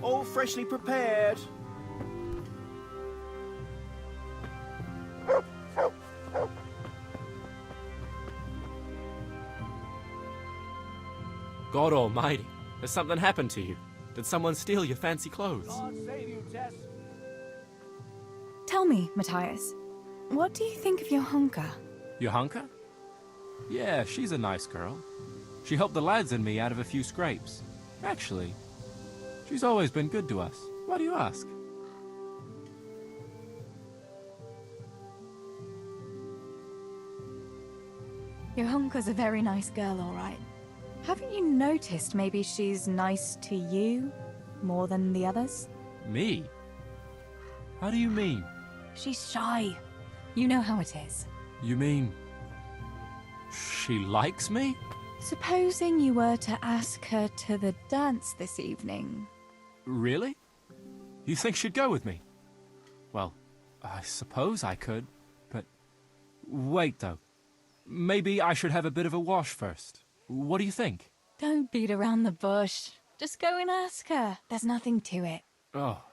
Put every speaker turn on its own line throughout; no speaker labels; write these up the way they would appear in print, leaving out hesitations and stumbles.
all freshly prepared.
God almighty, has something happened to you? Did someone steal your fancy clothes?
God save you, Tess.
Tell me, Matthias, what do you think of your hunker?
Your hunker? Yeah, she's a nice girl. She helped the lads and me out of a few scrapes. Actually, she's always been good to us. Why do you ask?
Your hunker's a very nice girl, all right. Haven't you noticed maybe she's nice to you more than the others?
Me? How do you mean?
She's shy. You know how it is.
You mean... she likes me?
Supposing you were to ask her to the dance this evening.
Really? You think she'd go with me? Well, I suppose I could, but... Wait, though. Maybe I should have a bit of a wash first. What do you think?
Don't beat around the bush. Just go and ask her. There's nothing to it.
Oh,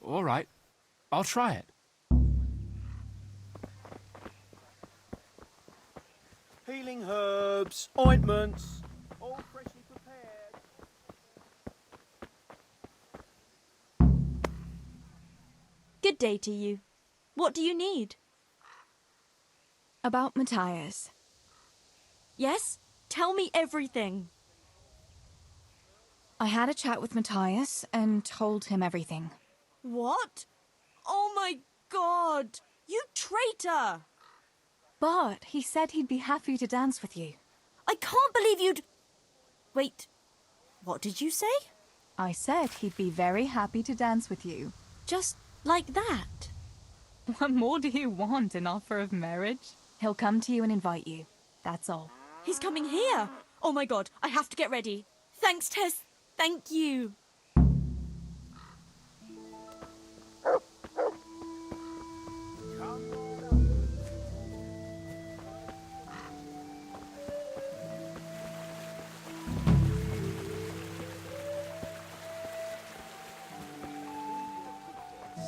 all right. I'll try it.
Healing herbs, ointments, all freshly prepared.
Good day to you. What do you need?
About Matthias.
Yes? Tell me everything.
I had a chat with Matthias and told him everything.
What? Oh my God! You traitor!
But he said he'd be happy to dance with you.
I can't believe you'd... Wait, what did you say?
I said he'd be very happy to dance with you.
Just like that?
What more do you want, an offer of marriage? He'll come to you and invite you. That's all.
He's coming here! Oh my God, I have to get ready. Thanks, Tess. Thank you.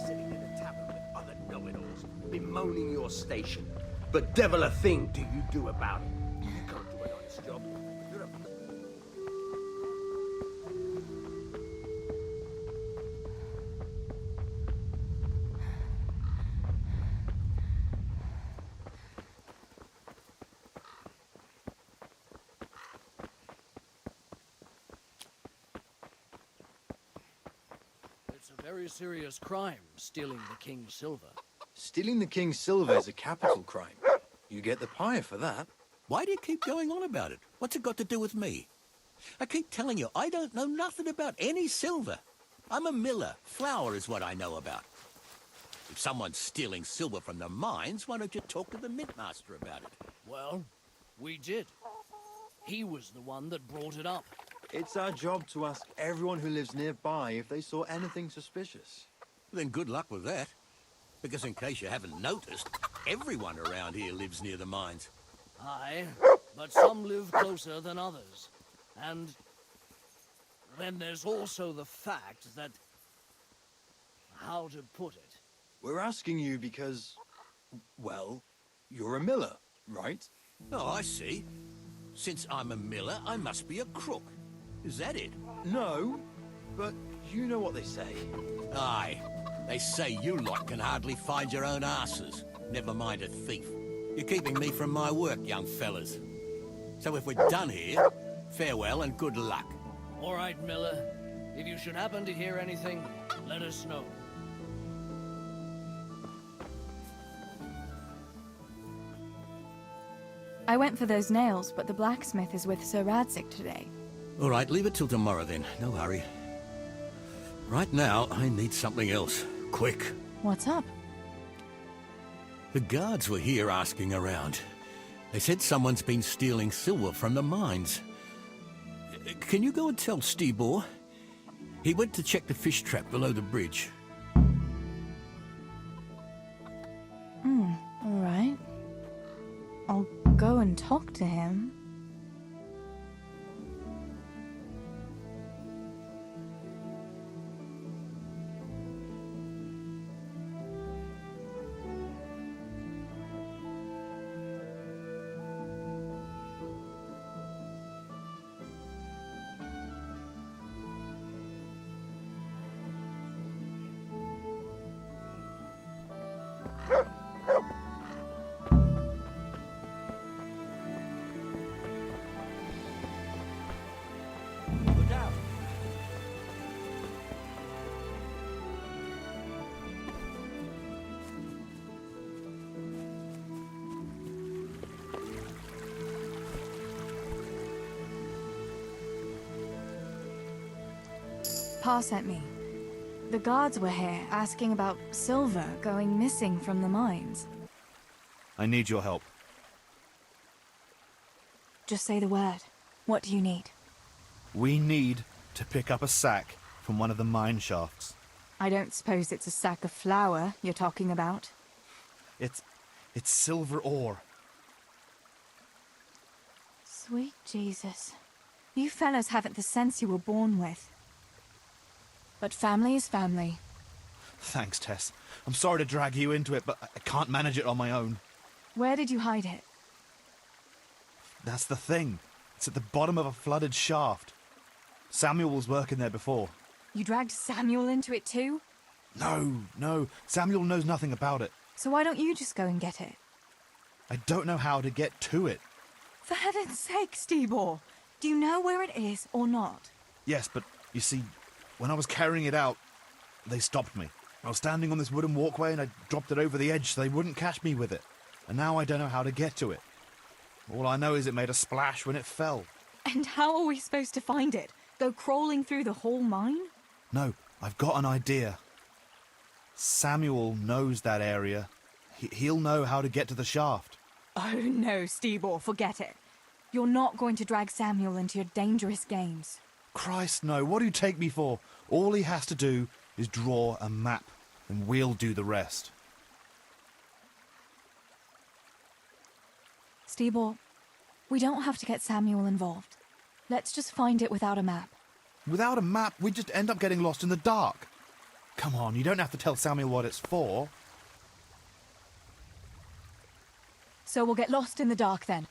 Sitting in a tavern with other know-it-alls, bemoaning your station. But devil a thing do you do about it. You can't do an honest job. You're a...
It's a very serious crime, stealing the king's silver.
Stealing the king's silver is a capital crime. You get the pyre for that.
Why do you keep going on about it? What's it got to do with me? I keep telling you, I don't know nothing about any silver. I'm a miller. Flour is what I know about. If someone's stealing silver from the mines, why don't you talk to the mintmaster about it?
Well, we did. He was the one that brought it up.
It's our job to ask everyone who lives nearby if they saw anything suspicious.
Then good luck with that. Because in case you haven't noticed, everyone around here lives near the mines.
Aye, but some live closer than others. And then there's also the fact that... how to put it?
We're asking you because, well, you're a miller, right?
Oh, I see. Since I'm a miller, I must be a crook. Is that it?
No, but you know what they say.
Aye. They say you lot can hardly find your own asses. Never mind a thief. You're keeping me from my work, young fellas. So if we're done here, farewell and good luck.
All right, Miller. If you should happen to hear anything, let us know.
I went for those nails, but the blacksmith is with Sir Radzik today.
All right, leave it till tomorrow then. No hurry. Right now, I need something else. Quick.
What's up?
The guards were here asking around. They said someone's been stealing silver from the mines. Can you go and tell Stibor? He went to check the fish trap below the bridge.
All right. I'll go and talk to him. Pa sent me. The guards were here asking about silver going missing from the mines.
I need your help.
Just say the word. What do you need?
We need to pick up a sack from one of the mine shafts.
I don't suppose it's a sack of flour you're talking about.
It's silver ore.
Sweet Jesus. You fellas haven't the sense you were born with. But family is family.
Thanks, Tess. I'm sorry to drag you into it, but I can't manage it on my own.
Where did you hide it?
That's the thing. It's at the bottom of a flooded shaft. Samuel was working there before.
You dragged Samuel into it too?
No. Samuel knows nothing about it.
So why don't you just go and get it?
I don't know how to get to it.
For heaven's sake, Stebor! Do you know where it is or not?
Yes, but you see, when I was carrying it out, they stopped me. I was standing on this wooden walkway and I dropped it over the edge so they wouldn't catch me with it. And now I don't know how to get to it. All I know is it made a splash when it fell.
And how are we supposed to find it? Go crawling through the whole mine?
No, I've got an idea. Samuel knows that area. He'll know how to get to the shaft.
Oh no, Stebor, forget it. You're not going to drag Samuel into your dangerous games.
Christ, no. What do you take me for? All he has to do is draw a map, and we'll do the rest.
Stebor, we don't have to get Samuel involved. Let's just find it without a map.
Without a map, we'd just end up getting lost in the dark. Come on, you don't have to tell Samuel what it's for.
So we'll get lost in the dark then.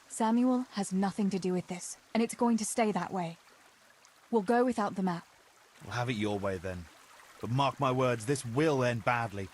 Samuel has nothing to do with this, and it's going to stay that way. We'll go without the map.
We'll have it your way then. But mark my words, this will end badly.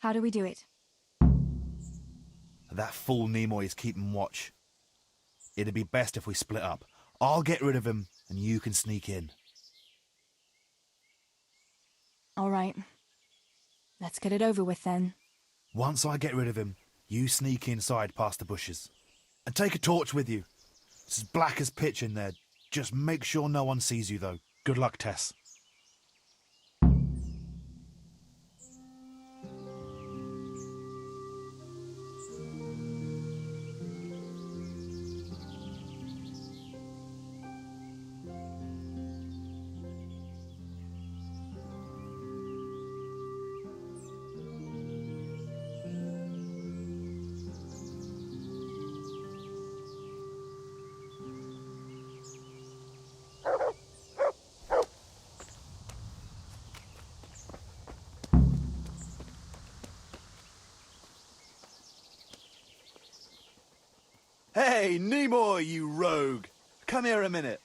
How do we do it?
That fool Nimoy is keeping watch. It'd be best if we split up. I'll get rid of him, and you can sneak in.
All right. Let's get it over with then.
Once I get rid of him, you sneak inside past the bushes. And take a torch with you. It's as black as pitch in there. Just make sure no one sees you, though. Good luck, Tess. Hey, Nimoy, you rogue! Come here a minute.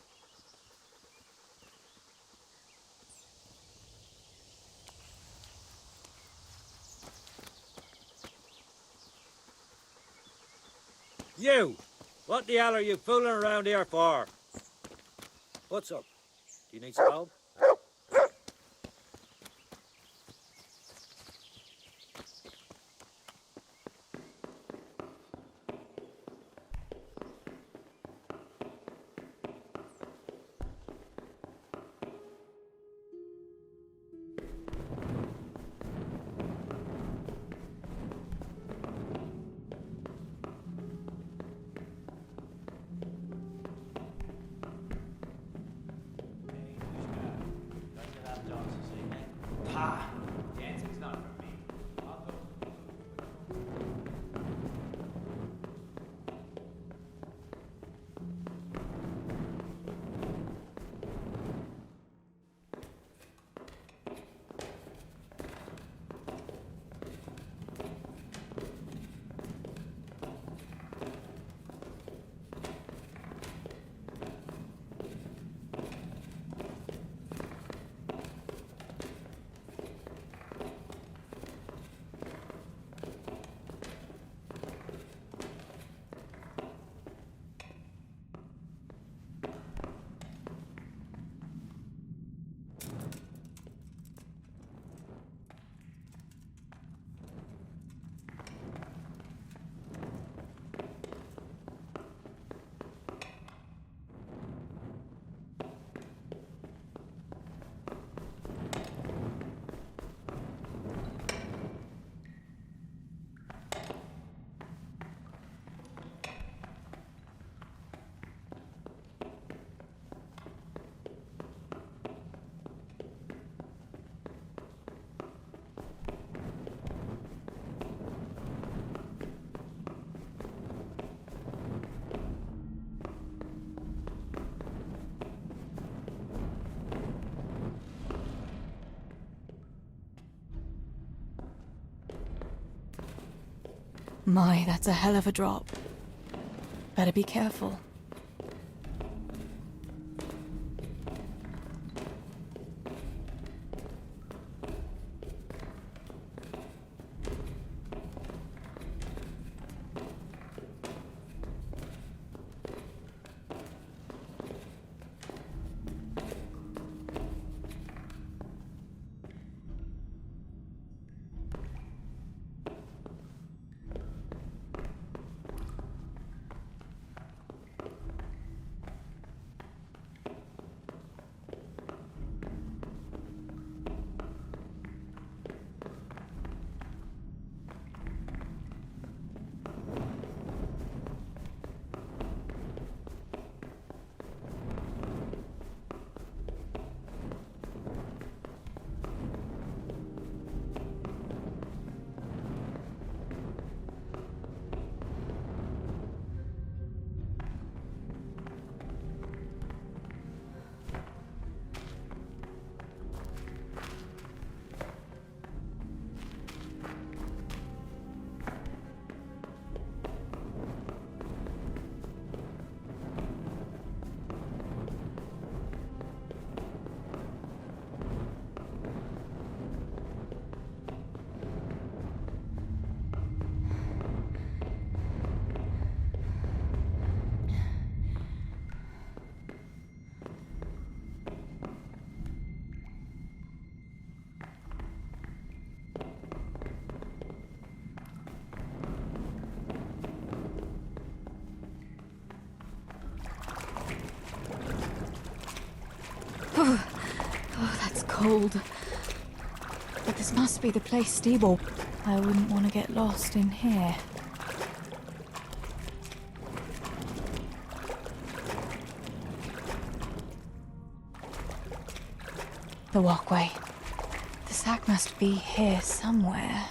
You! What the hell are you fooling around here for? What's up? Do you need some help?
My, that's a hell of a drop. Better be careful. Oh, that's cold. But this must be the place Steeble. I wouldn't want to get lost in here. The walkway. The sack must be here somewhere.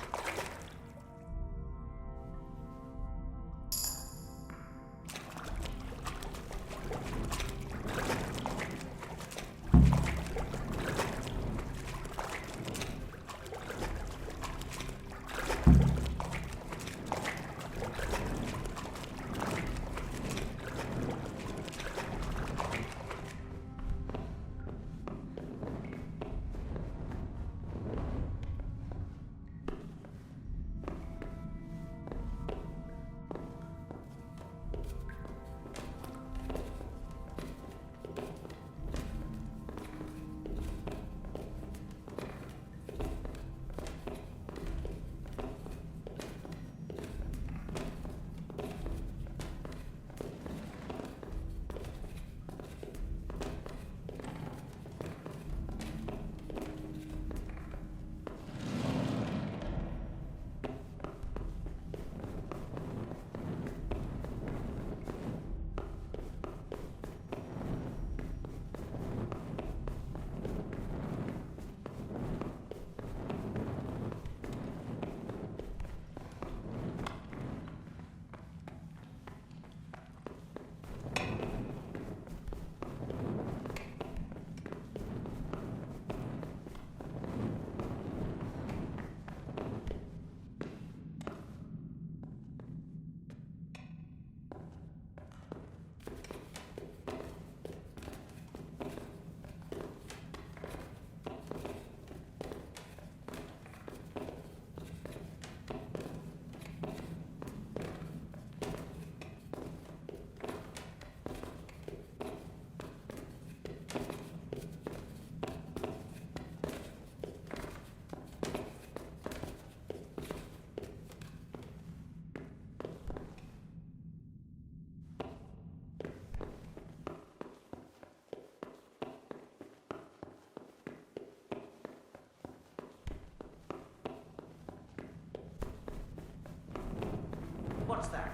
What's that?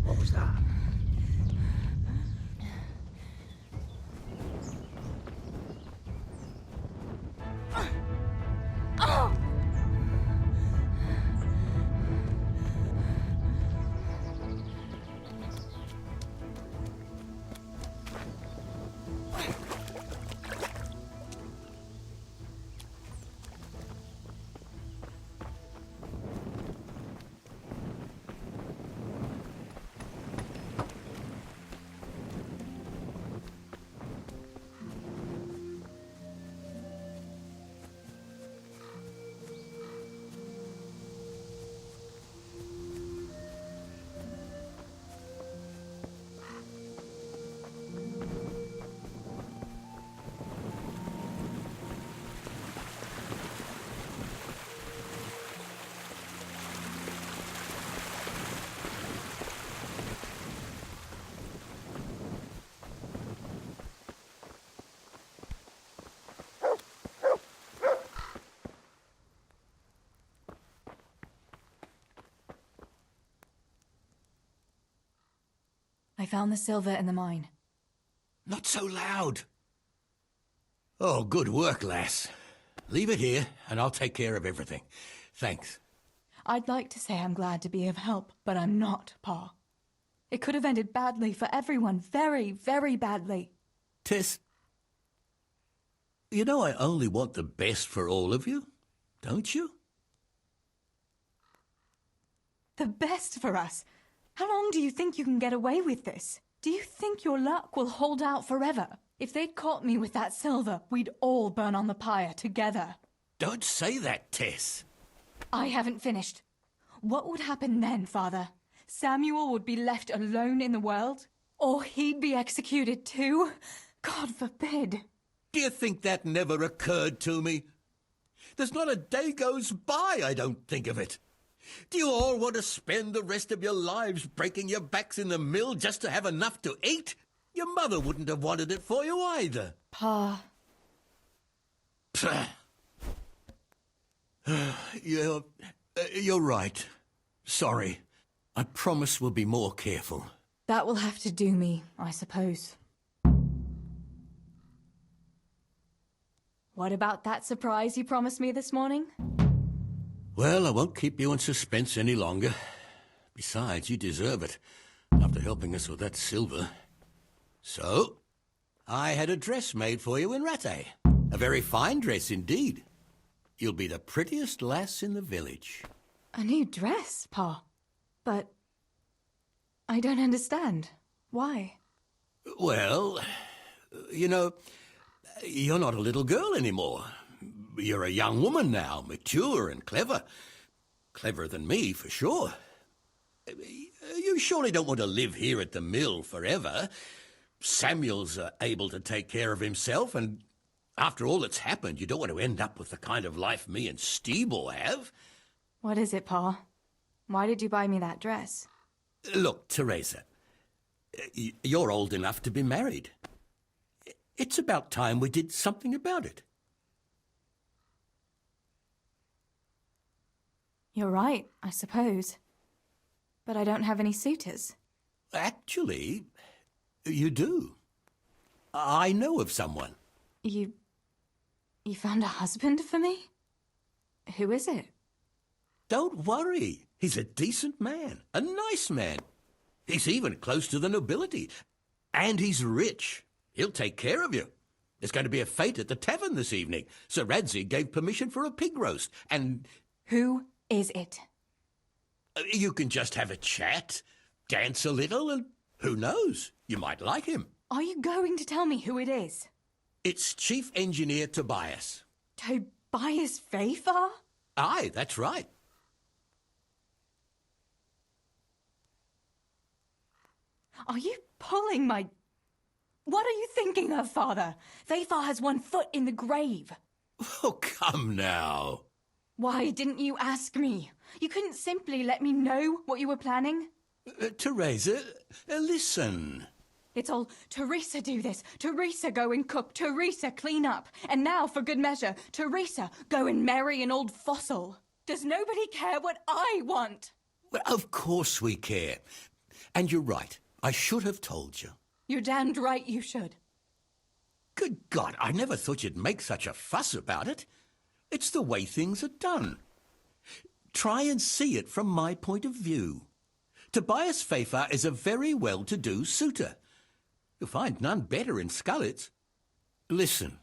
What was that?
I found the silver in the mine.
Not so loud. Oh, good work, lass. Leave it here, and I'll take care of everything. Thanks.
I'd like to say I'm glad to be of help, but I'm not, Pa. It could have ended badly for everyone, very, very badly.
Tess, you know I only want the best for all of you, don't you?
The best for us? How long do you think you can get away with this? Do you think your luck will hold out forever? If they'd caught me with that silver, we'd all burn on the pyre together.
Don't say that, Tess.
I haven't finished. What would happen then, Father? Samuel would be left alone in the world? Or he'd be executed too? God forbid.
Do you think that never occurred to me? There's not a day goes by I don't think of it. Do you all want to spend the rest of your lives breaking your backs in the mill just to have enough to eat? Your mother wouldn't have wanted it for you either.
Pa.
You're right. Sorry. I promise we'll be more careful.
That will have to do me, I suppose. What about that surprise you promised me this morning?
Well, I won't keep you in suspense any longer. Besides, you deserve it, after helping us with that silver. So, I had a dress made for you in Rattay. A very fine dress indeed. You'll be the prettiest lass in the village.
A new dress, Pa. But I don't understand. Why?
Well, you know, you're not a little girl anymore. You're a young woman now, mature and clever. Cleverer than me, for sure. You surely don't want to live here at the mill forever. Samuel's able to take care of himself, and after all that's happened, you don't want to end up with the kind of life me and Steeble have.
What is it, Pa? Why did you buy me that dress?
Look, Teresa, you're old enough to be married. It's about time we did something about it.
You're right, I suppose. But I don't have any suitors.
Actually, you do. I know of someone.
You found a husband for me? Who is it?
Don't worry. He's a decent man, a nice man. He's even close to the nobility. And he's rich. He'll take care of you. There's going to be a fete at the tavern this evening. Sir Radzig gave permission for a pig roast, and...
Who is it?
You can just have a chat, dance a little, and who knows? You might like him.
Are you going to tell me who it is?
It's Chief Engineer Tobias.
Tobias Fafar?
Aye, that's right.
Are you pulling my... What are you thinking of, Father? Fafar has one foot in the grave.
Oh, come now.
Why didn't you ask me? You couldn't simply let me know what you were planning?
Teresa, listen.
It's all, Teresa do this, Teresa go and cook, Teresa clean up, and now, for good measure, Teresa go and marry an old fossil. Does nobody care what I want?
Well, of course we care. And you're right. I should have told you.
You're damned right you should.
Good God, I never thought you'd make such a fuss about it. It's the way things are done. Try and see it from my point of view. Tobias Fafar is a very well-to-do suitor. You'll find none better in Scullets. Listen,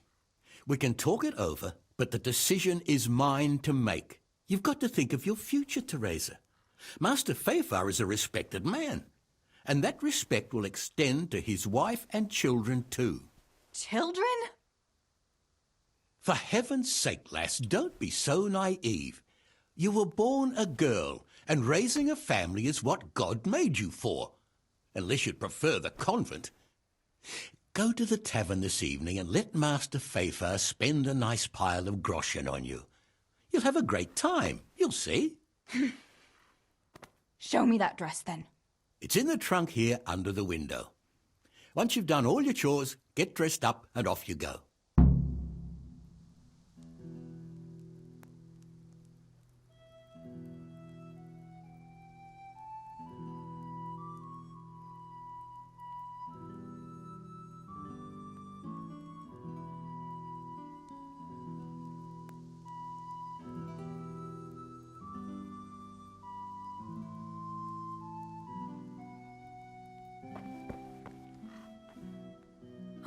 we can talk it over, but the decision is mine to make. You've got to think of your future, Teresa. Master Fafar is a respected man, and that respect will extend to his wife and children too.
Children?
For heaven's sake, lass, don't be so naive. You were born a girl, and raising a family is what God made you for. Unless you'd prefer the convent. Go to the tavern this evening and let Master Fafar spend a nice pile of groschen on you. You'll have a great time, you'll see.
Show me that dress, then.
It's in the trunk here under the window. Once you've done all your chores, get dressed up and off you go.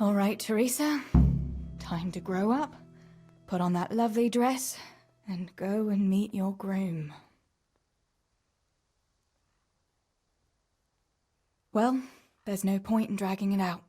All right, Teresa. Time to grow up, put on that lovely dress, and go and meet your groom. Well, there's no point in dragging it out.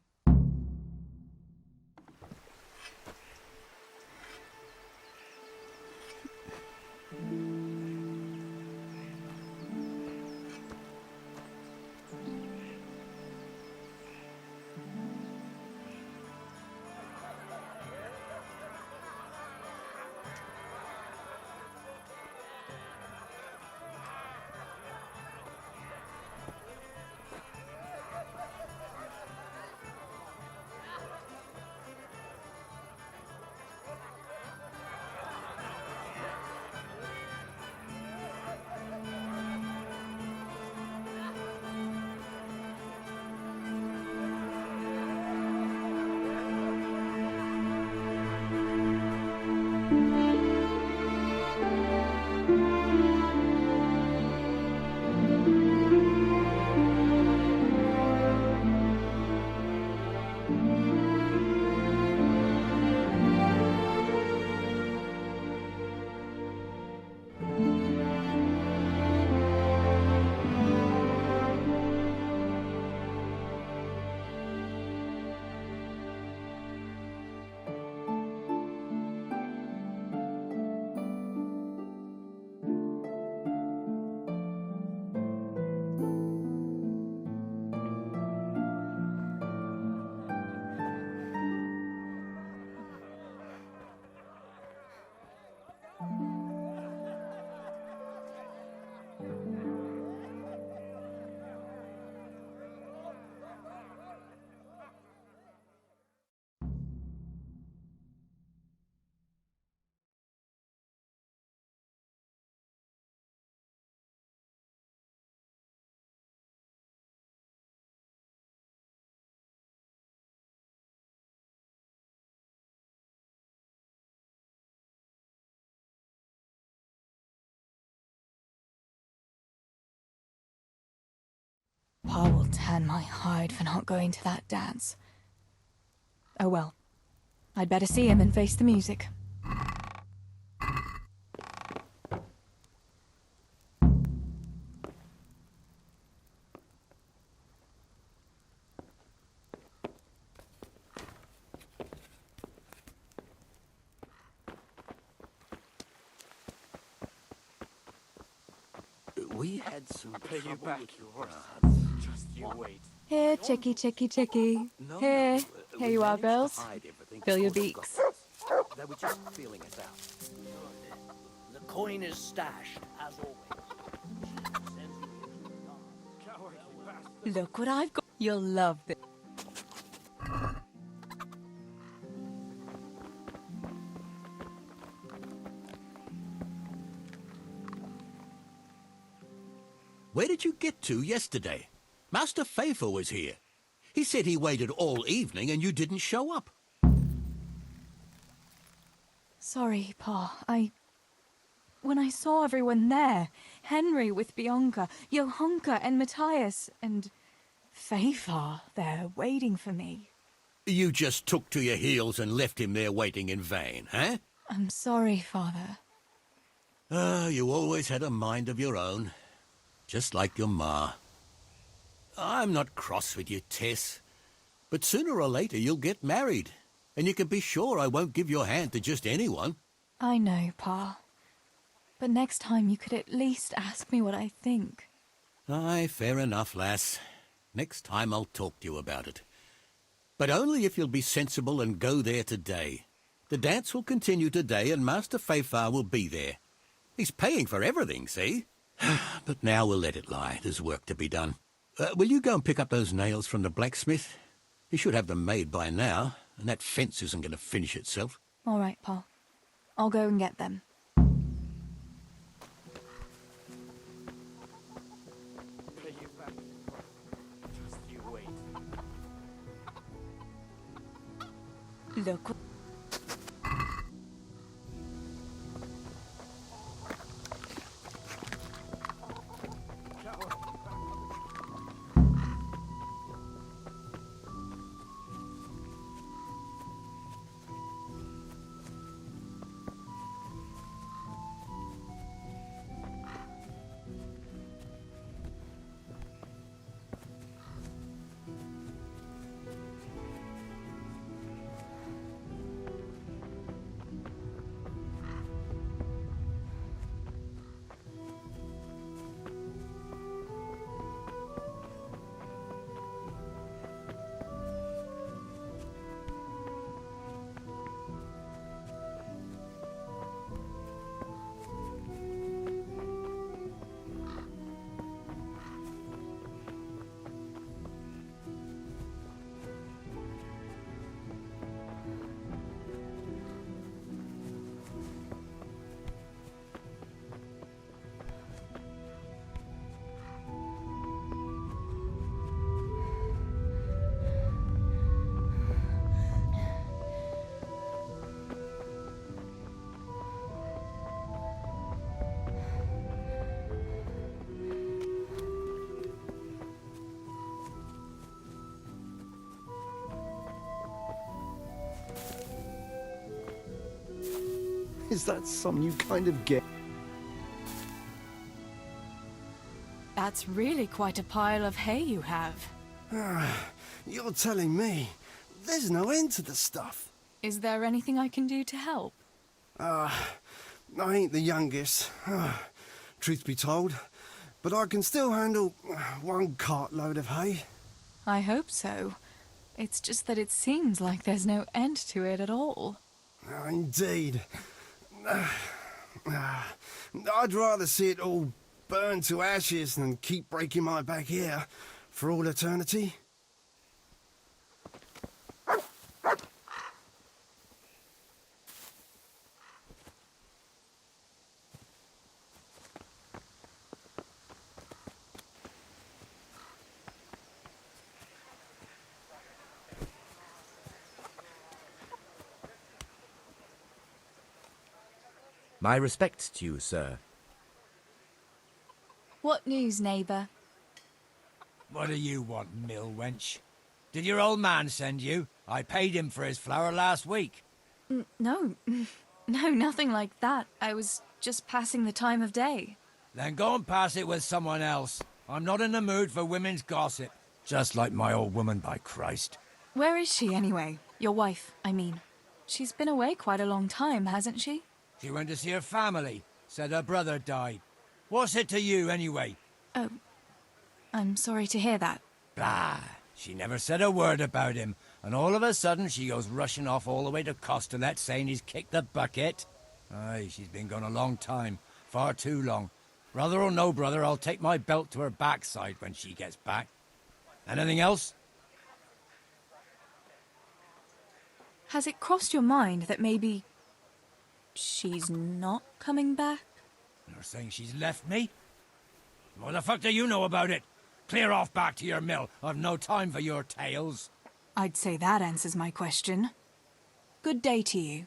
Pa will tan my hide for not going to that dance. Oh well. I'd better see him and face the music.
We had some
Pay you
trouble
back
with
your
the
horse.
guards.
Just you wait.
Here, chickie, chickie, chickie. Here. Here you are, girls. Fill your beaks.
They were just feeling us out.
The coin is stashed, as always.
Look what I've got. You'll love this.
Where did you get to yesterday? Master Faithful was here. He said he waited all evening and you didn't show up.
Sorry, Pa. When I saw everyone there, Henry with Bianca, Johanka and Matthias, and Faithful there waiting for me.
You just took to your heels and left him there waiting in vain, huh?
I'm sorry, Father.
You always had a mind of your own. Just like your ma. I'm not cross with you, Tess. But sooner or later you'll get married. And you can be sure I won't give your hand to just anyone.
I know, Pa. But next time you could at least ask me what I think.
Aye, fair enough, lass. Next time I'll talk to you about it. But only if you'll be sensible and go there today. The dance will continue today and Master Fafar will be there. He's paying for everything, see? But now we'll let it lie. There's work to be done. Will you go and pick up those nails from the blacksmith? He should have them made by now, and that fence isn't going to finish itself.
All right, Pa. I'll go and get them.
Pay you back. Just you wait.
Look.
Is that something you kind of get?
That's really quite a pile of hay you have.
You're telling me there's no end to the stuff.
Is there anything I can do to help?
I ain't the youngest, truth be told, but I can still handle one cartload of hay.
I hope so. It's just that it seems like there's no end to it at all.
Indeed. I'd rather see it all burn to ashes than keep breaking my back here for all eternity.
My respects to you, sir.
What news, neighbour?
What do you want, mill wench? Did your old man send you? I paid him for his flour last week.
No, nothing like that. I was just passing the time of day.
Then go and pass it with someone else. I'm not in the mood for women's gossip. Just like my old woman, by Christ.
Where is she, anyway? Your wife, I mean. She's been away quite a long time, hasn't she?
She went to see her family. Said her brother died. What's it to you, anyway?
Oh, I'm sorry to hear that.
Bah! She never said a word about him, and all of a sudden she goes rushing off all the way to Costalet saying he's kicked the bucket. Aye, she's been gone a long time. Far too long. Brother or no brother, I'll take my belt to her backside when she gets back. Anything else?
Has it crossed your mind that maybe she's not coming back?
You're saying she's left me? What the fuck do you know about it? Clear off back to your mill. I've no time for your tales.
I'd say that answers my question. Good day to you.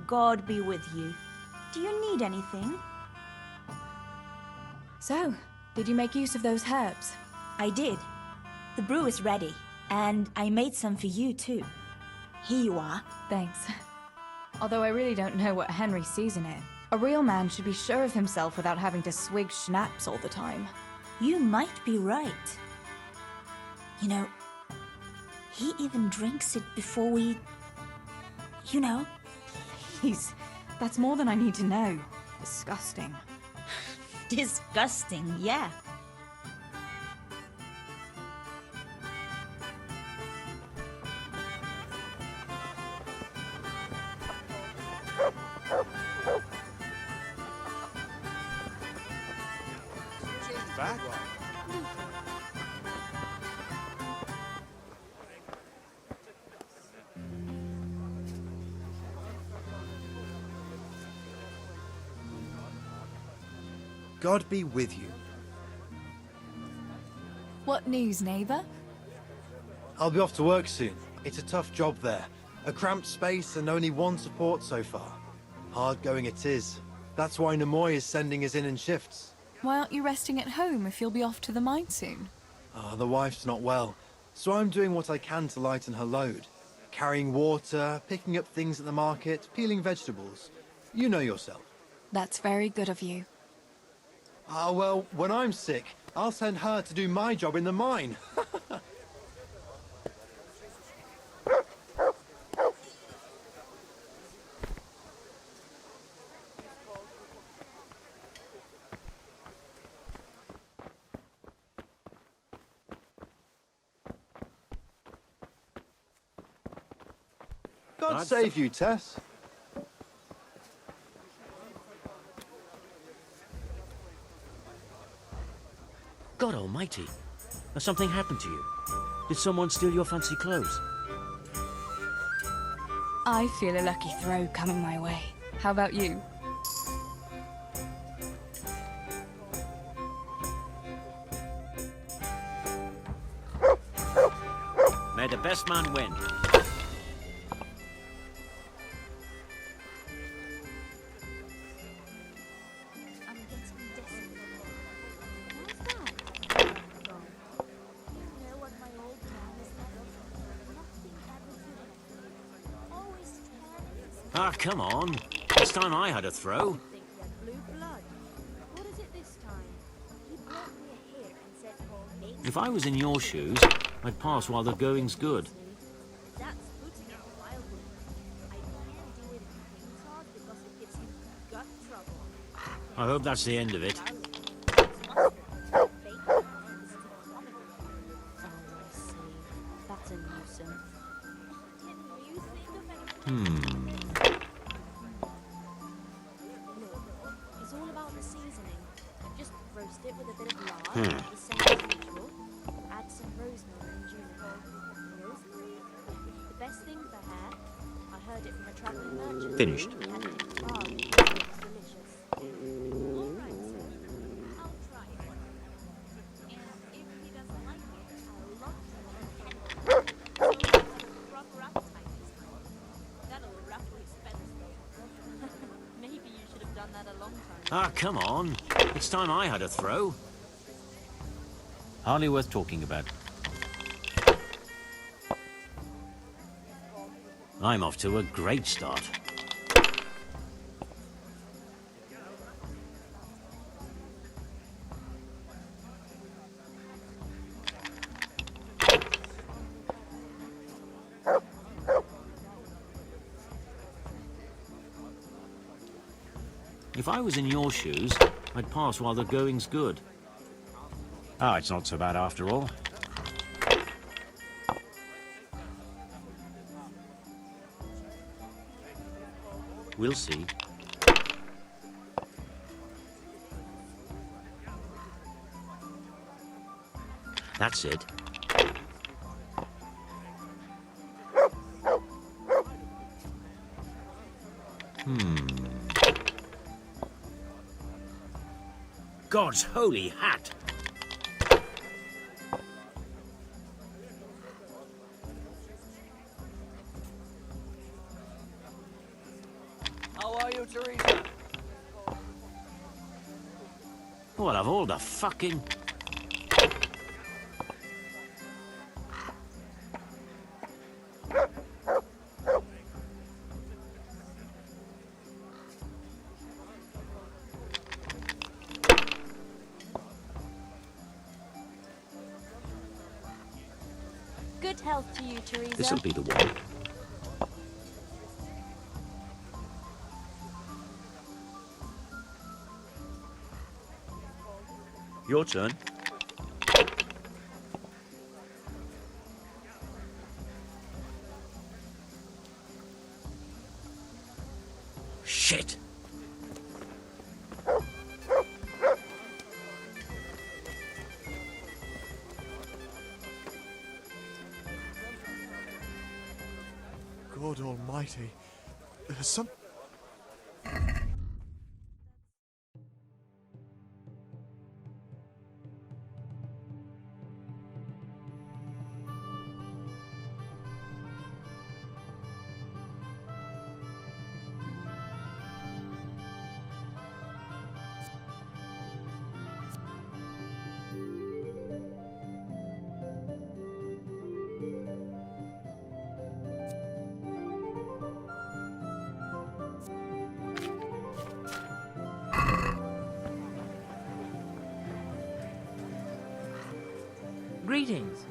God be with you. Do you need anything?
So, did you make use of those herbs?
I did. The brew is ready, and I made some for you too. Here you are.
Thanks. Although I really don't know what Henry sees in it. A real man should be sure of himself without having to swig schnapps all the time.
You might be right. You know, he even drinks it before we... You know.
Please, that's more than I need to know. Disgusting.
Disgusting, yeah.
Back?
God be with you.
What news, neighbour?
I'll be off to work soon. It's a tough job there. A cramped space and only one support so far. Hard going it is. That's why Nemoy is sending us in shifts.
Why aren't you resting at home if you'll be off to the mine soon?
The wife's not well, so I'm doing what I can to lighten her load. Carrying water, picking up things at the market, peeling vegetables. You know yourself.
That's very good of you.
Well, when I'm sick, I'll send her to do my job in the mine. God save you, Tess.
God almighty. Has something happened to you? Did someone steal your fancy clothes?
I feel a lucky throw coming my way. How about you?
May the best man win. Ah, come on. This time I had a throw. If I was in your shoes, I'd pass while the going's good. I hope that's the end of it.
It's all about the seasoning. Just roast it with a bit of lard, the same as usual. Add some rosemary and ginger. Rosemary? The best thing for hair. I heard it from a traveling merchant.
Finished.
He had it in barley. It was delicious. All right, sir. I'll try it. And if he doesn't like it, I'll lock him in a kennel. So he'll have a proper appetite this time. That'll ruffle his feathers, though. Maybe you should have done that a long time ago.
Ah, come on. It's time I had a throw. Hardly worth talking about. I'm off to a great start. If I was in your shoes, I'd pass while the going's good. Ah, it's not so bad after all. We'll see. That's it. God's holy hat!
How are you, Teresa?
Well, of all the fucking...
Good health to you, Teresa.
This'll be the one. Your turn. Shit!
God almighty. There's some...
Greetings.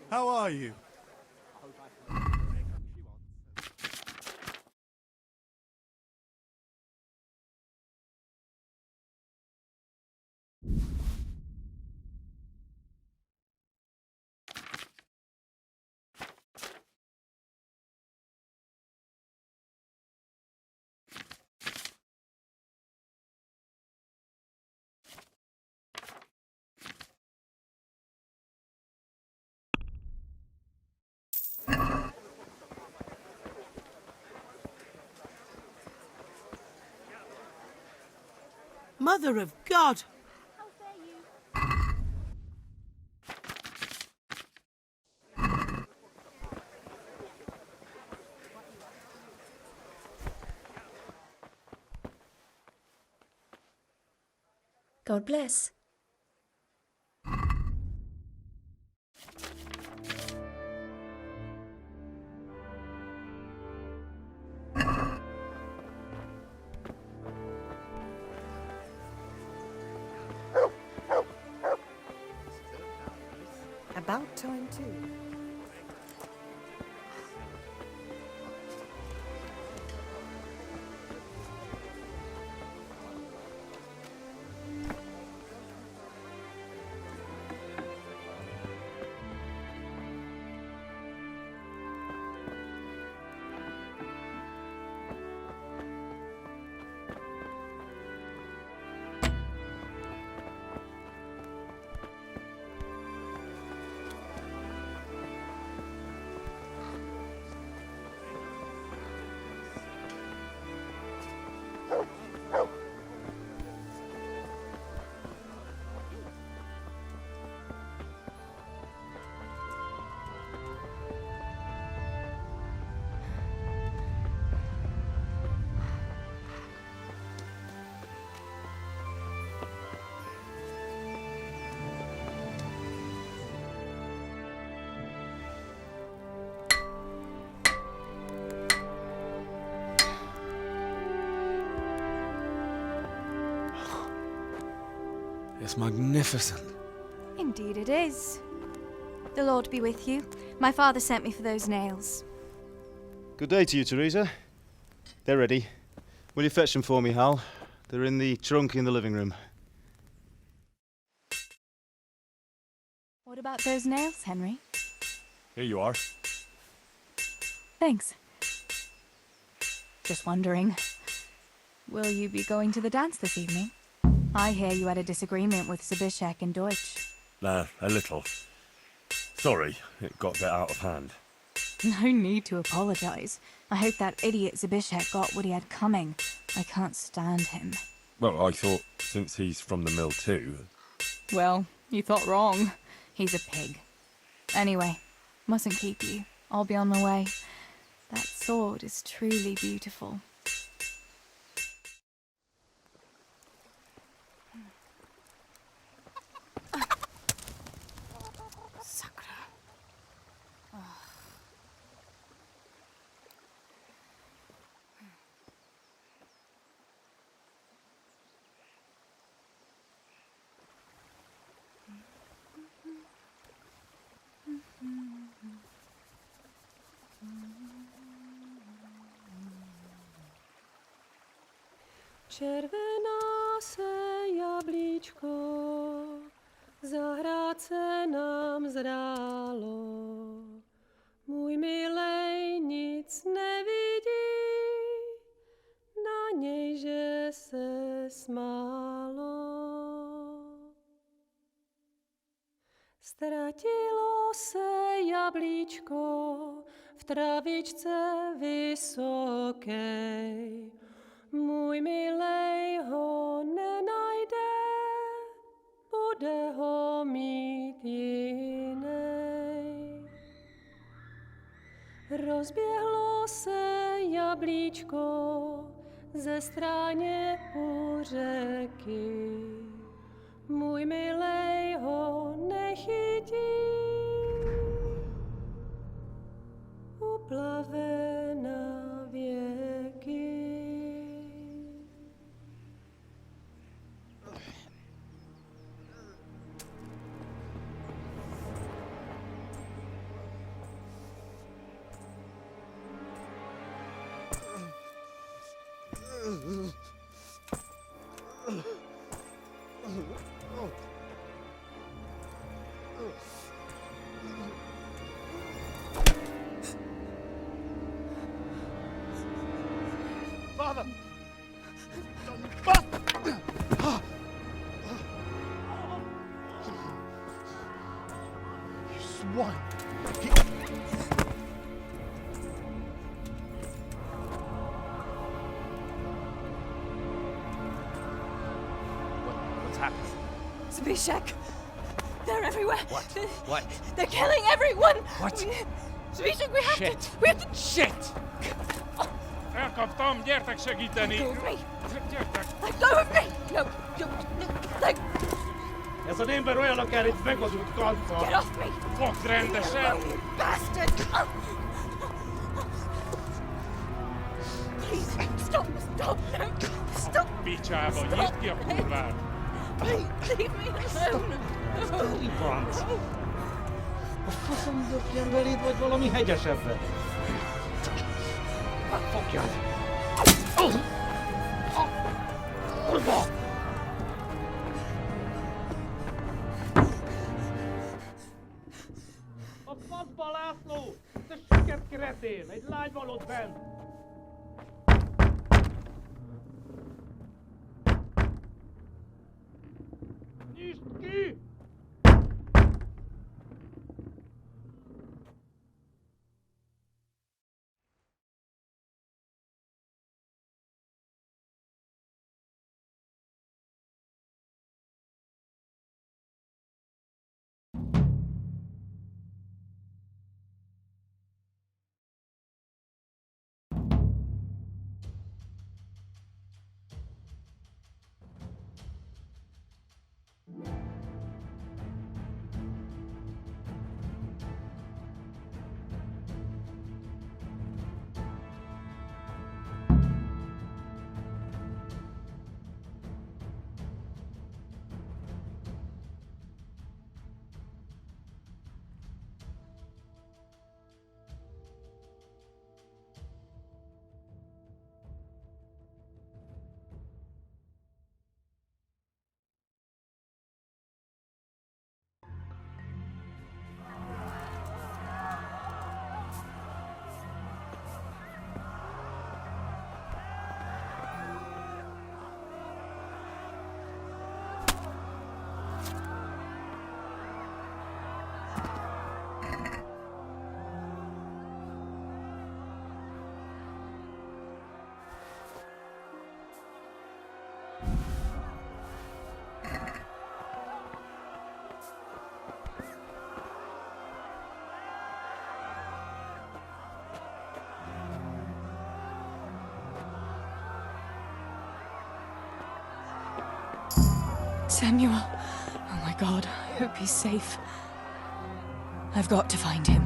How are you?
Mother of God!
God bless.
About time too.
It's magnificent.
Indeed it is. The Lord be with you. My father sent me for those nails.
Good day to you, Teresa. They're ready. Will you fetch them for me, Hal? They're in the trunk in the living room.
What about those nails, Henry?
Here you are.
Thanks. Just wondering, will you be going to the dance this evening? I hear you had a disagreement with Zbyszek and Deutsch.
A little. Sorry, it got a bit out of hand.
No need to apologize. I hope that idiot Zbyszek got what he had coming. I can't stand him.
Well, I thought, since he's from the mill too...
Well, you thought wrong. He's a pig. Anyway, mustn't keep you. I'll be on my way. That sword is truly beautiful.
Červená se jablíčko, zahrát se nám zdálo. Můj milej nic nevidí, na něj, že se smálo. Ztratilo se jablíčko v travičce vysokej. Můj milej ho nenajde, bude ho mít jinej. Rozběhlo se jablíčko ze stráně u řeky. Můj milej ho nechytí, uplave na věky.
Father! You swine!
What's happened?
Zbyszek! They're everywhere!
What?
They're killing everyone!
What?
Zbyszek, we have
Shit.
to... We have to...
Shit!
Elkaptam, gyertek segíteni!
Let go of me!
Gyertek!
Let go of me! No, let...
Ez az ember olyan, akár egy megadott kanccal!
Get off me!
Fogd rendesen!
You bastard! Please, stop, no, stop!
Picsába, nyisd ki a kurvát!
Please, leave me alone!
Franc! A faszom dökjen beléd, vagy valami hegyesebbre? Fogjad! Kurva! A faszba, László! Te süket kretén! Egy lány van ott bent! Nyisd ki!
Samuel. Oh my God, I hope he's safe. I've got to find him.